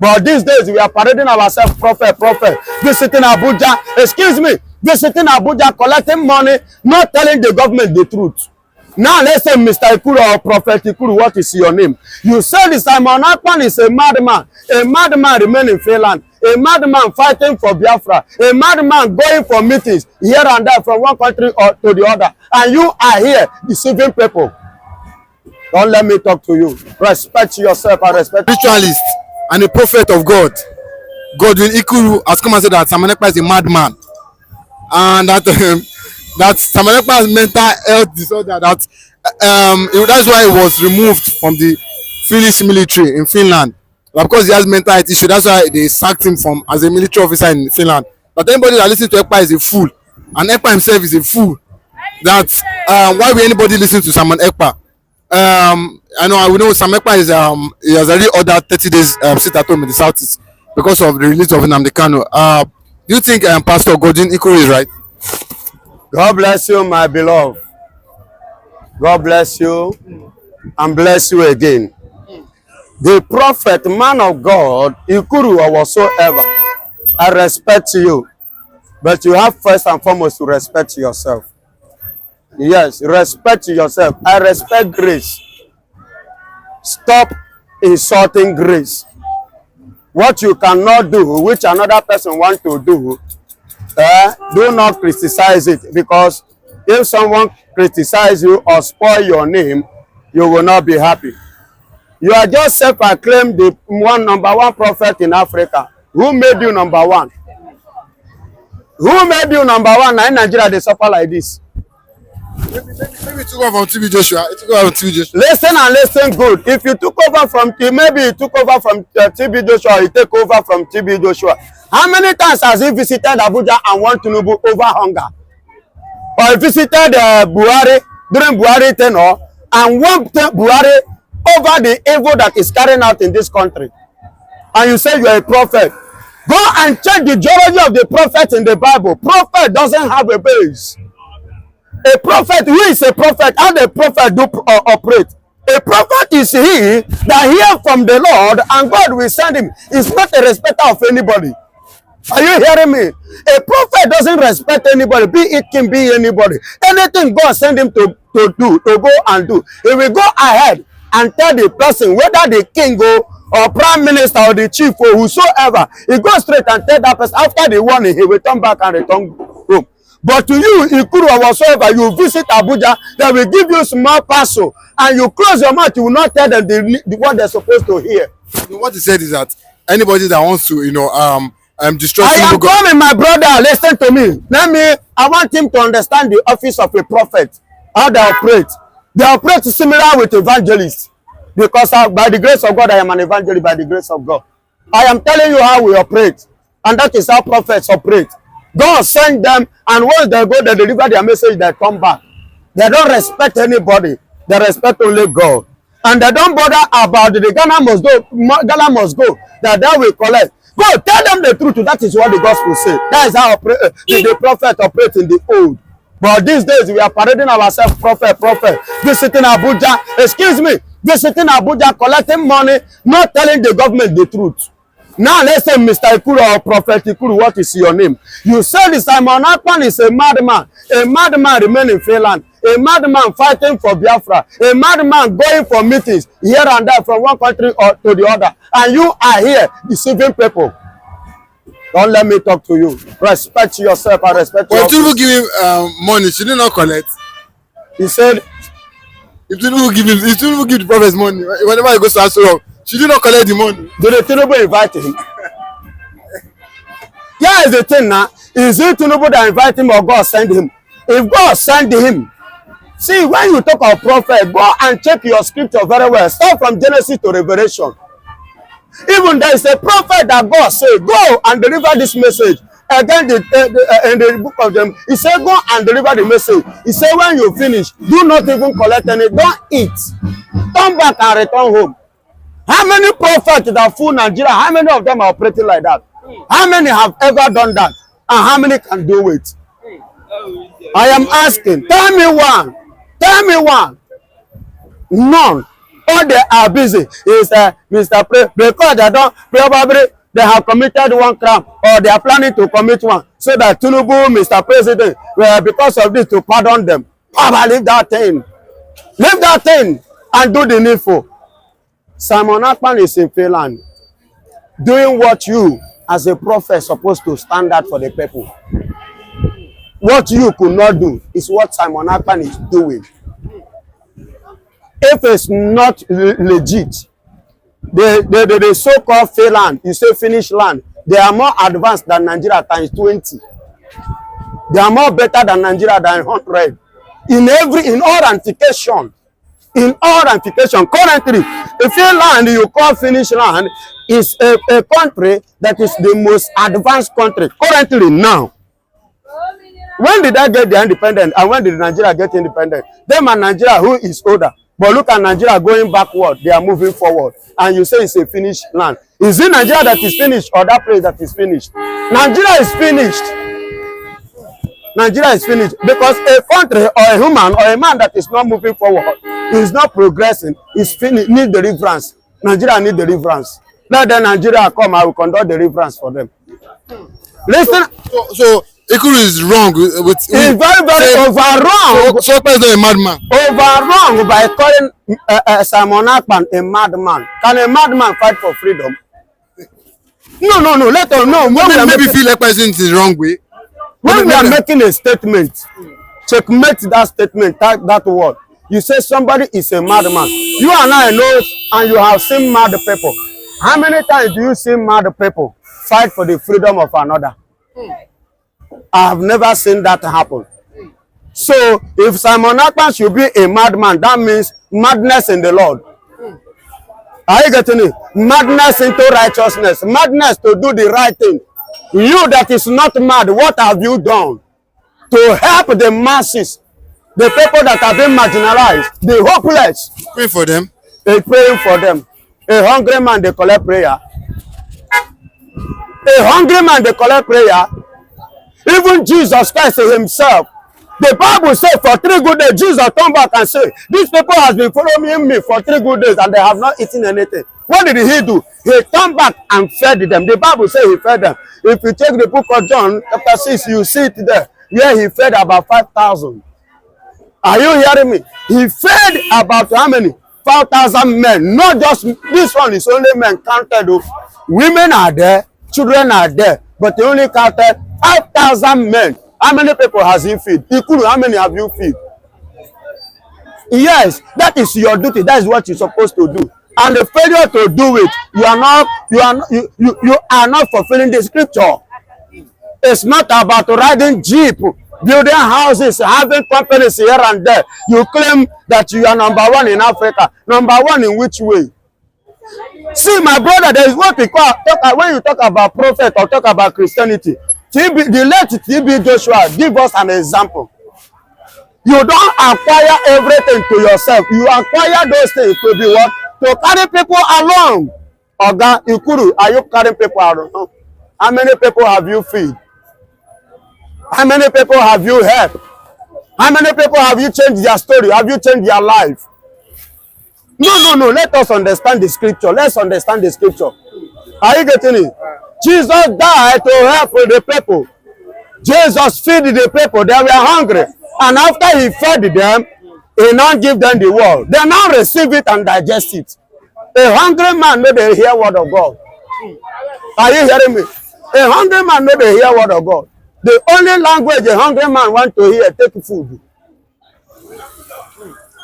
But these days, we are parading ourselves prophet, visiting Abuja, excuse me, visiting Abuja, collecting money, not telling the government the truth. Now, let's say Mr. Ikuru or Prophet Ikuru, what is your name? You said this Simon Ekpa is a madman. A madman remaining in Finland. A madman fighting for Biafra. A madman going for meetings here and there from one country or to the other. And you are here deceiving people. Don't let me talk to you. Respect yourself and respect. Spiritualist and a prophet of God. Godwin Ikuru has come and said that Simon Ekpa is a madman. And that Simon Ekpa's mental health disorder, that's why he was removed from the Finnish military in Finland. But because he has mental health issue, that's why they sacked him from as a military officer in Finland. But anybody that listens to Ekpa is a fool, and Ekpa himself is a fool. That's why will anybody listen to Simon Ekpa? We know Simon Ekpa is he has already ordered 30 days sit at home in the southeast because of the release of nnamdikanu. Do you think Pastor Godwin Ikuru is right? God bless you, my beloved. God bless you and bless you again. The prophet, man of God, Ikuru or whatsoever, I respect you. But you have first and foremost to respect yourself. Yes, respect yourself. I respect grace. Stop insulting grace. What you cannot do, which another person wants to do, do not criticize it, because if someone criticizes you or spoil your name, you will not be happy. You are just self-acclaimed the number one prophet in Africa. Who made you number one? Who made you number one? Now in Nigeria they suffer like this. Maybe it took over from TB Joshua. Listen and listen good. If you took over from maybe you took over from TB Joshua, you take over from TB Joshua. How many times has he visited Abuja and want to know over hunger? Or he visited Buhari during Buhari tenure and want Buhari over the evil that is carrying out in this country? And you say you are a prophet. Go and check the genealogy of the prophet in the Bible. Prophet doesn't have a base. A prophet, who is a prophet? How the prophet do operate? A prophet is he that hears from the Lord and God will send him. He's not a respecter of anybody. Are you hearing me? A prophet doesn't respect anybody, be it can be anybody. Anything God send him to go and do. He will go ahead and tell the person, whether the king go or prime minister or the chief or whosoever, he goes straight and tell that person. After the warning, he will turn back and return home. But to you, Ikuru or whatsoever, you visit Abuja, they will give you small parcel, and you close your mouth, you will not tell them what they're supposed to hear. What he said is that anybody that wants to, destroy. I am coming, my brother. Listen to me. I want him to understand the office of a prophet, how they operate. They operate similar with evangelists, because by the grace of God, I am an evangelist by the grace of God. I am telling you how we operate, and that is how prophets operate. God send them, and once they go, they deliver their message, they come back. They don't respect anybody. They respect only God. And they don't bother about the Ghana must go, that they will collect. Go, tell them the truth. That is what the gospel says. That is how the prophet operates in the old. But these days, we are parading ourselves prophet, visiting Abuja, excuse me, visiting Abuja, collecting money, not telling the government the truth. Now, let's say Mr. Ikuru or Prophet Ikuru, what is your name? You said this Simon Ekpa is a madman remaining in Finland, a madman fighting for Biafra, a madman going for meetings here and there from one country or to the other. And you are here deceiving people. Don't let me talk to you. Respect yourself and respect yourself. If people give him money, should he not collect? He said, if people give the prophet money, whenever he goes to Aséro, should you not collect the money? Did the Tinubu invite him? Yeah, is the thing now. Is it Tinubu that invite him or God send him? If God send him, see, when you talk of prophet, go and check your scripture very well. Start from Genesis to Revelation. Even there is a prophet that God said, go and deliver this message. Again, in the book of them, he said, go and deliver the message. He said, when you finish, do not even collect any, don't eat. Come back and return home. How many prophets that fool Nigeria? How many of them are operating like that? How many have ever done that? And how many can do it? I am asking. Tell me one. Tell me one. None. All they are busy is Mr. Because they don't probably they have committed one crime or they are planning to commit one, so that Tinubu, Mr. President, because of this, to pardon them. Papa, leave that thing. Leave that thing and do the needful. Simon Ekpa is in Finland doing what you, as a prophet, supposed to stand out for the people. What you could not do is what Simon Ekpa is doing. If it's not legit, the so-called Finland, you say Finnish land, they are more advanced than Nigeria times 20. They are more better than Nigeria than 100. In all ramification. In all ramification. Currently, the Finland you call Finnish land is a country that is the most advanced country currently now. When did I get the independence and when did Nigeria get independent? Them and Nigeria, who is older? But look at Nigeria going backward. They are moving forward. And you say it's a finished land. Is it Nigeria that is finished or that place that is finished? Nigeria is finished. Nigeria is finished because a country or a human or a man that is not moving forward, is not progressing, is finished, need deliverance. Nigeria need deliverance. Let the Nigeria come, I will conduct deliverance for them. Listen. So Ikuru is wrong with he's very over wrong. So Ekpa is not a madman. Over wrong by calling Simon Ekpa a madman. Can a madman fight for freedom? No. Let us know. Maybe feel Ekpa is in the wrong way. When we are making a statement, checkmate that statement, that word. You say somebody is a madman. You and I know, and you have seen mad people. How many times do you see mad people fight for the freedom of another? I have never seen that happen. So, if Simon Ekpa should be a madman, that means madness in the Lord. Are you getting it? Madness into righteousness. Madness to do the right thing. You that is not mad, what have you done to help the masses, the people that have been marginalized, the hopeless? Pray for them. They praying for them. A hungry man, they collect prayer. A hungry man, they collect prayer. Even Jesus Christ himself, the Bible says for 3 good days, Jesus turned back and said, these people have been following me for 3 good days and they have not eaten anything. What did he do? He turned back and fed them. The Bible says he fed them. If you take the book of John, chapter 6, you see it there, where he fed about 5,000. Are you hearing me? He fed about how many? 5,000 men. Not just, this one is only men counted. Women are there, children are there, but they only counted 5,000 men. How many people has he feed? Ikuru, how many have you feed? Yes, that is your duty. That is what you're supposed to do. And the failure to do it, you are not fulfilling the scripture. It's not about riding jeep, building houses, having companies here and there. You claim that you are number 1 in Africa. Number 1 in which way? See, my brother, there is what we call, when you talk about prophet or talk about Christianity, the late TB Joshua give us an example. You don't acquire everything to yourself. You acquire those things to be what? To carry people along. Oga Ikuru, are you carrying people along? How many people have you feed? How many people have you helped? How many people have you changed their story? Have you changed their life? No. Let us understand the scripture. Let's understand the scripture. Are you getting it? Jesus died to help the people. Jesus fed the people. They were hungry. And after he fed them, he now give them the word. They now receive it and digest it. A hungry man know they hear word of God. Are you hearing me? A hungry man know they hear word of God. The only language a hungry man want to hear, take food.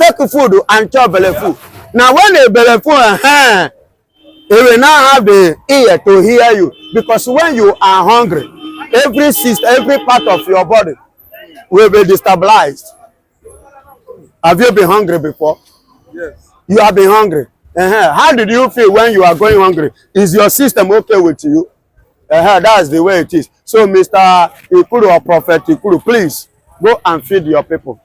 Take food and chop belly food. Now when they belly food, he will now have the ear to hear you. Because when you are hungry, every system, every part of your body will be destabilized. Have you been hungry before? Yes. You have been hungry. How did you feel when you are going hungry? Is your system okay with you? That's the way it is. So, Mr. Ikuru or Prophet Ikuru, please go and feed your people.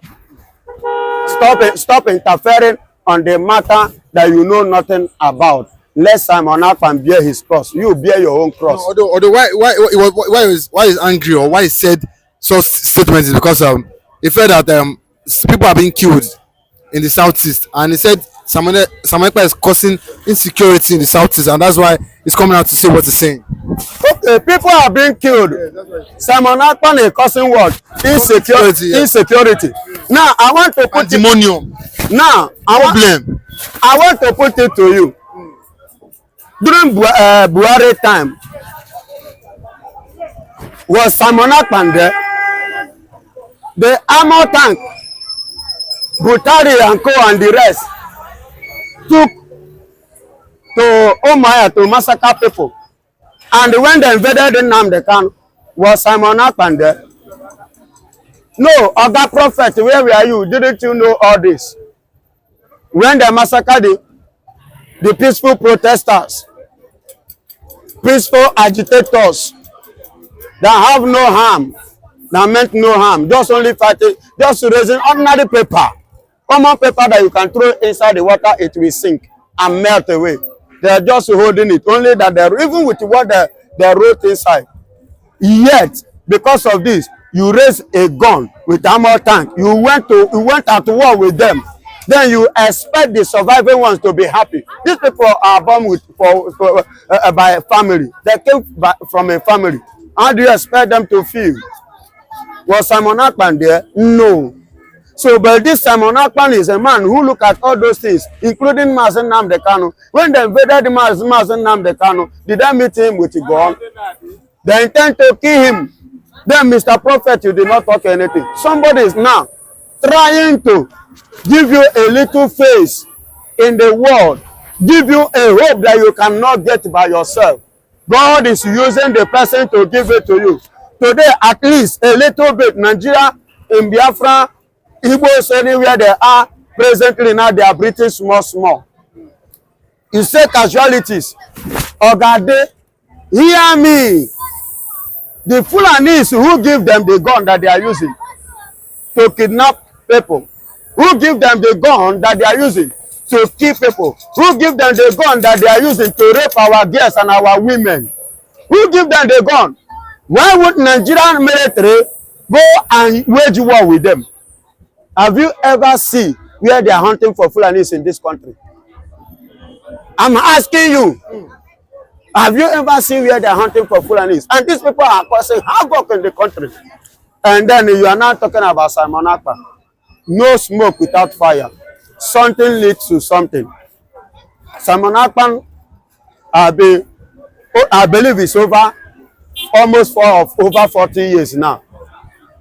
Stop interfering on the matter that you know nothing about. Let Simon Ekpa bear his cross. You bear your own cross. No, although why is angry or why he said such statements is because he felt that people are being killed in the southeast, and he said Ekpa is causing insecurity in the southeast, and that's why he's coming out to say what he's saying. Okay, people are being killed. Simon Ekpa is causing what? Insecurity. Yeah. Insecurity. Now I want to put Pandemonium. Now I want to put it to you. During Buhari time, was Simon Ekpa there? The armor tank, Butari and Co and the rest took to Omaya to massacre people. And when they invaded Nnamdikanu, was Simon Ekpa there? No, Oga Prophet, where were you? Didn't you know all this? When they massacred the peaceful protesters, peaceful agitators that have no harm, that meant no harm, just only fighting, just raising ordinary paper, common paper that you can throw inside the water, it will sink and melt away. They are just holding it, only that they're even with what they wrote inside. Yet, because of this, you raise a gun with armor tank, you went at war with them. Then you expect the surviving ones to be happy. These people are born with by a family. They came from a family. How do you expect them to feel? Was Simon Ekpa there? No. So, but this Simon Ekpa is a man who look at all those things, including Nnamdikanu. When they invaded Nnamdikanu, did they meet him with a gun? They intend to kill him. Then, Mr. Prophet, you did not talk anything. Somebody is now trying to give you a little face in the world, give you a hope that you cannot get by yourself. God is using the person to give it to you. Today, at least a little bit, Nigeria, in Biafra, Igbos, anywhere they are, presently now they are breathing small. You say casualties. Ogade, hear me. The Fulanis who give them the gun that they are using to kidnap people, who give them the gun that they are using to kill people, who give them the gun that they are using to rape our girls and our women, who give them the gun? Why would Nigerian military go and wage war with them? Have you ever seen where they are hunting for Fulanis in this country? I'm asking you. Have you ever seen where they are hunting for Fulanis? And these people are causing havoc in the country. And then you are now talking about Simon Ekpa. No smoke without fire. Something leads to something. Simon Ekpa, I believe it's over almost over 40 years now.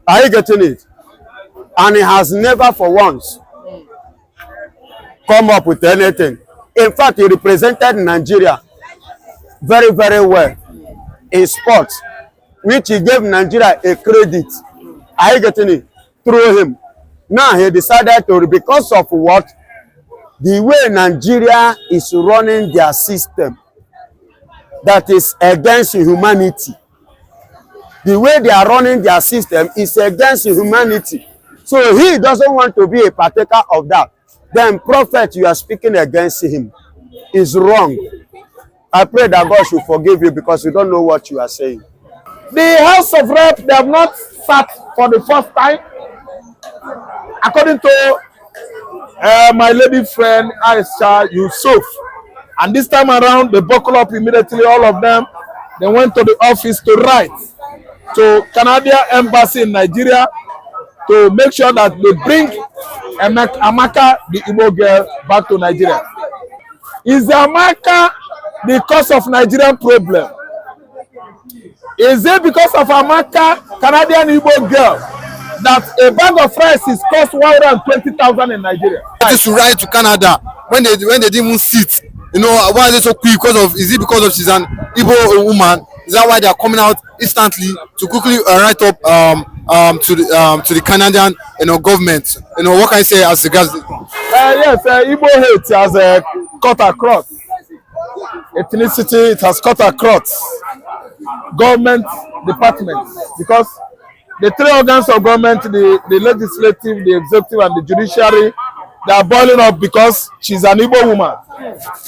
Are you getting it? And he has never for once come up with anything. In fact, he represented Nigeria very, very well in sports, which he gave Nigeria a credit. Are you getting it? Through him. Now he decided to, because of what? The way Nigeria is running their system that is against humanity. The way they are running their system is against humanity. So he doesn't want to be a partaker of that. Then prophet, you are speaking against him is wrong. I pray that God should forgive you because you don't know what you are saying. The House of Rep, they have not sat for the first time. According to my lady friend Aisha Yusuf, and this time around they buckle up immediately, all of them. They went to the office to write to Canadian embassy in Nigeria to make sure that they bring Amaka, the Igbo girl, back to Nigeria. Is Amaka the cause of Nigerian problem? Is it because of Amaka, Canadian Igbo girl, that a bag of rice is cost 120,000 in Nigeria? Just to ride to Canada when they didn't even sit. You know, why are they so quick? Is it because of she's an Igbo woman? Is that why they are coming out instantly to quickly write up to the Canadian government? What can I say as regards? Yes, Igbo hate has cut across. Ethnicity, it has cut across government departments, because the three organs of government, the legislative, the executive, and the judiciary, they are boiling up because she's an Igbo woman.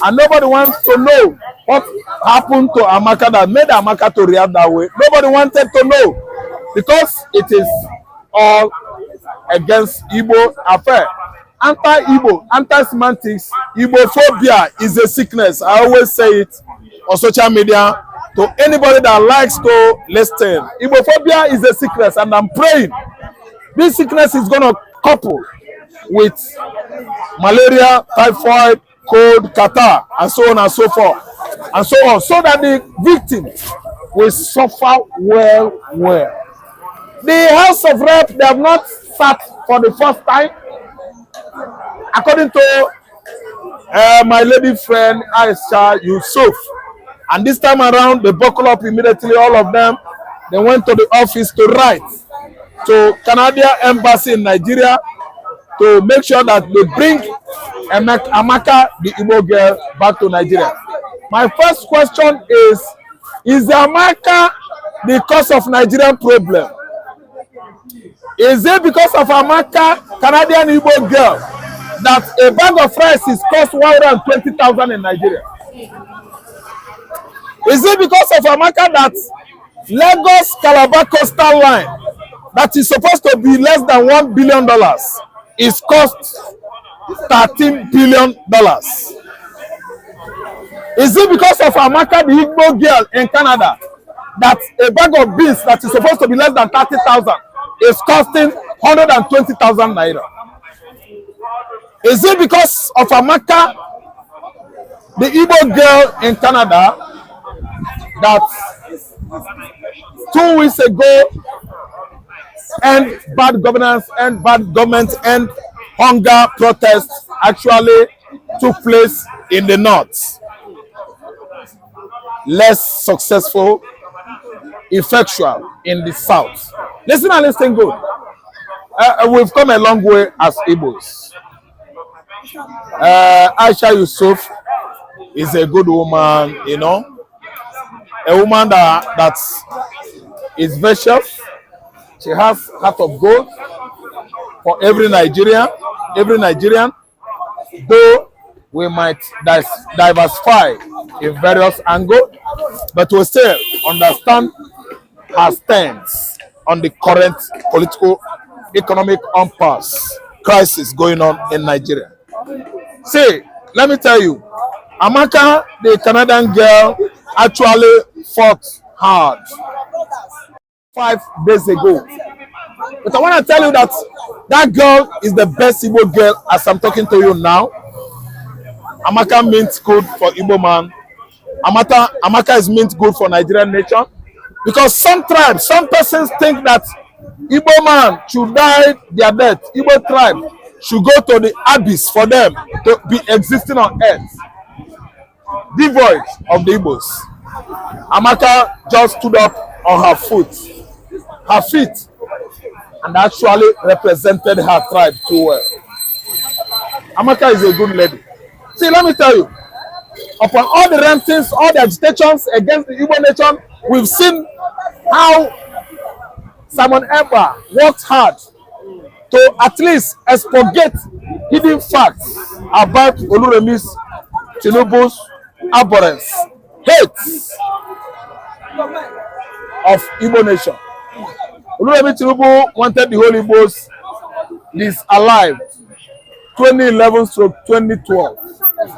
And nobody wants to know what happened to Amaka that made Amaka to react that way. Nobody wanted to know because it is all against Igbo affair. anti-Igbo, anti-semantics, Igbophobia is a sickness. I always say it on social media to anybody that likes to listen. Igbophobia is a sickness, and I'm praying this sickness is going to couple with malaria, typhoid, cold, catarrh, and so on and so forth, and so on, so that the victim will suffer well. The House of Rep, they have not sat for the first time. According to my lady friend Aisha Yusuf, and this time around they buckle up immediately, all of them. They went to the office to write to Canadian embassy in Nigeria to make sure that they bring Amaka, the Igbo girl, back to Nigeria. My first question is Amaka the cause of Nigerian problem? Is it because of Amaka, Canadian Igbo girl, that a bag of rice is cost 120,000 in Nigeria? Is it because of Amaka that Lagos Calabar coastal line, that is supposed to be less than $1 billion, is cost $13 billion? Is it because of Amaka, the Igbo girl in Canada, that a bag of beans that is supposed to be less than 30,000 is costing 120,000 naira? Is it because of Amaka, the Igbo girl in Canada, that 2 weeks ago and bad governance and bad government and hunger protests actually took place in the north? Less successful, effectual in the south. Listen and listen good. We've come a long way as Igbos. Aisha Yusuf is a good woman, you know, a woman that is virtuous. She has heart of gold for every Nigerian. Though we might diversify in various angles, but we still understand her stance on the current political, economic impasse crisis going on in Nigeria. See, let me tell you, Amaka, the Canadian girl, actually fought hard 5 days ago. But I want to tell you that that girl is the best Igbo girl as I'm talking to you now. Amaka means good for Igbo man. Amaka is meant good for Nigerian nation. Because some tribes, some persons think that Igbo man should die their death. Igbo tribe should go to the abyss for them to be existing on earth, devoid of the Igbos. Amaka just stood up on her feet, and actually represented her tribe too well. Amaka is a good lady. See, let me tell you, upon all the rantings, all the agitations against the Igbo nation, we've seen how Simon Ekpa worked hard to at least expurgate hidden facts about Oluremi's Tinubu's abhorrence, hate of Igbo nation. Oluremi Tinubu wanted the whole Igbos disalive 2011 to 2012,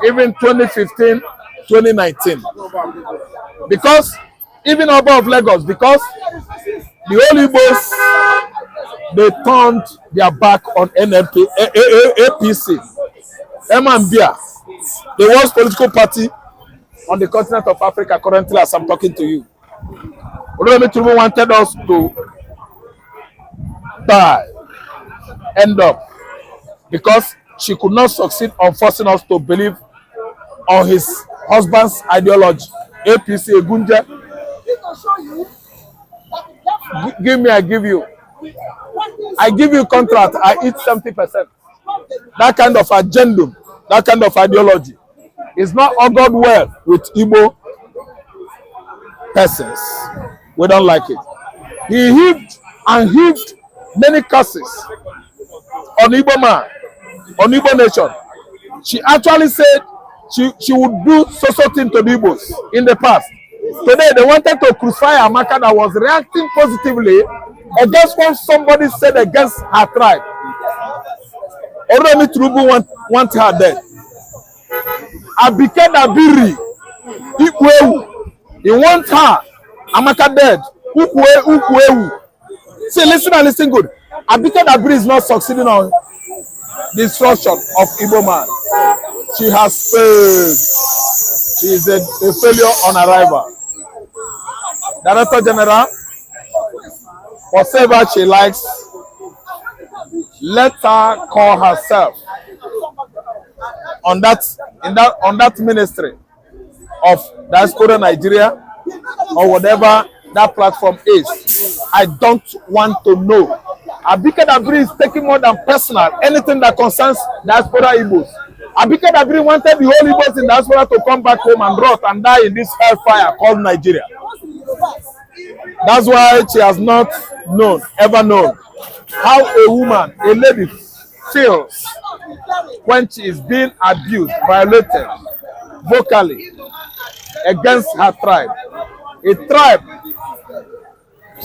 even 2015, 2019. Because even above Lagos, because the whole Igbos, they turned their back on APC. Emmambia, the worst political party on the continent of Africa currently as I'm talking to you. Oluremi Tinubu wanted us to die, end up, because she could not succeed on forcing us to believe on his husband's ideology, APC Egunje. Give me, I give you. I give you contract, I eat 70%. That kind of agenda, that kind of ideology is not augured well with Igbo persons. We don't like it. He heaved and heaved many curses on Igbo man, on Igbo nation. She actually said she would do so thing to the Igbos in the past. Today they wanted to crucify Amaka that was reacting positively against what somebody said against her tribe. Órèmí Tinubu want her dead. Abike Dabiri, Ikwewu, he want her. Amaka dead. Ukwewu. See, listen good. Abike Dabiri is not succeeding on destruction of Igbo man. She has failed. She is a failure on arrival. Director General, whatever she likes, let her call herself on that ministry of Diaspora Nigeria or whatever that platform is. I don't want to know. Abike Dabiri is taking more than personal anything that concerns Diaspora Igbos. Abike Dabiri wanted the whole Igbos in Diaspora to come back home and rot and die in this hellfire called Nigeria. That's why she has not ever known how a woman, a lady feels when she is being abused, violated vocally against her tribe. A tribe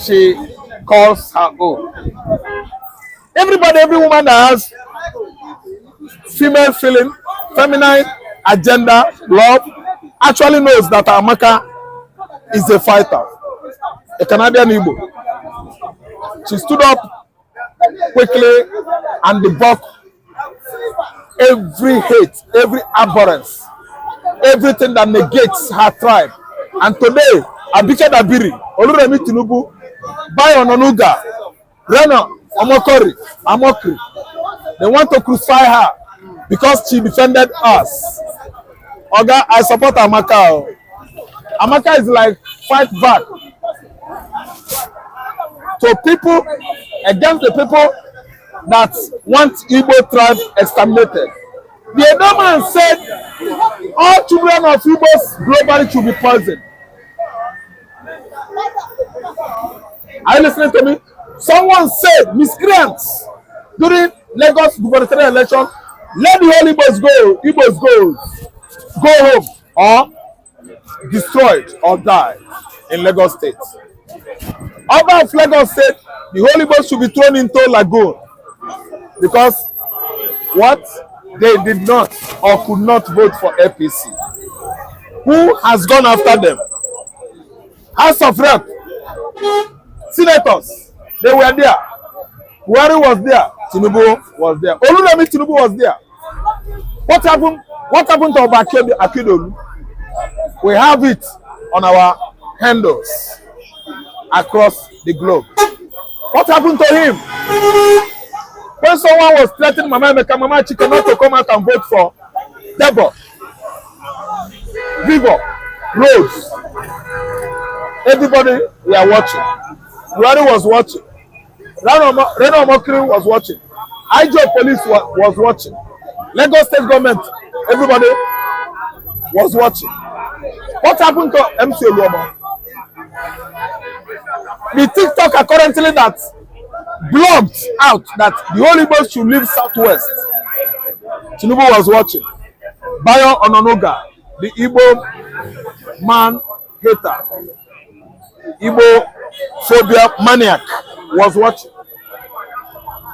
she calls her own. Every woman that has female feeling, feminine agenda, love, actually knows that Amaka is a fighter, a Canadian Igbo. She stood up quickly and debunked every hate, every abhorrence, everything that negates her tribe. And today, Abike Dabiri, Órèmí Tinubu, Bayo Onanuga, Rena Amokri, they want to crucify her because she defended us. Oga, I support Amaka. Amaka is like fight back to people, against the people that want Igbo tribe exterminated. The Edo man said all children of Igbos globally should be poisoned. Are you listening to me? Someone said miscreants during Lagos gubernatorial election, let the whole Igbos go home or destroyed or die in Lagos State. Oba of Lagos State, the whole Igbos should be thrown into lagoon because what? They did not or could not vote for APC. Who has gone after them? House of Rep, senators, they were there. Buhari was there. Tinubu was there. Órèmí Tinubu was there. What happened to Oba Akeredolu? We have it on our handles across the globe. What happened to him? When someone was threatening Mama Emeka, Mama Chike not to come out and vote for Debo, Vivo, Rhodes, everybody we are watching. Buhari was watching. Rena Omokri was watching. IGO police was watching. Lagos State government, everybody was watching. What happened to MC Oluomo? The TikTok currently that blogged out that the whole Igbos should leave Southwest. Tinubu was watching. Bayo Onanuga, the Igbo man hater, Igbo phobia maniac, was watching.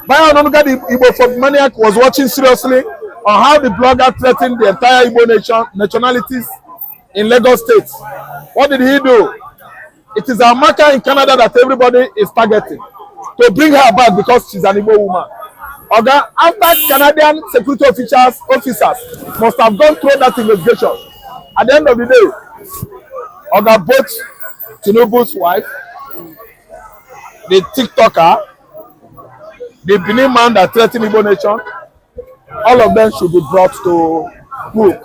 Bayo Onanuga, the Igbo phobia maniac, was watching seriously on how the blogger threatened the entire Igbo nationalities in Lagos State. What did he do? It is Amaka in Canada that everybody is targeting to bring her back because she's an Igbo woman. Oga, after Canadian security officers must have gone through that investigation. At the end of the day, Oga, both Tinubu's wife, the TikToker, the Benin man that threatened Igbo nation, all of them should be brought to book.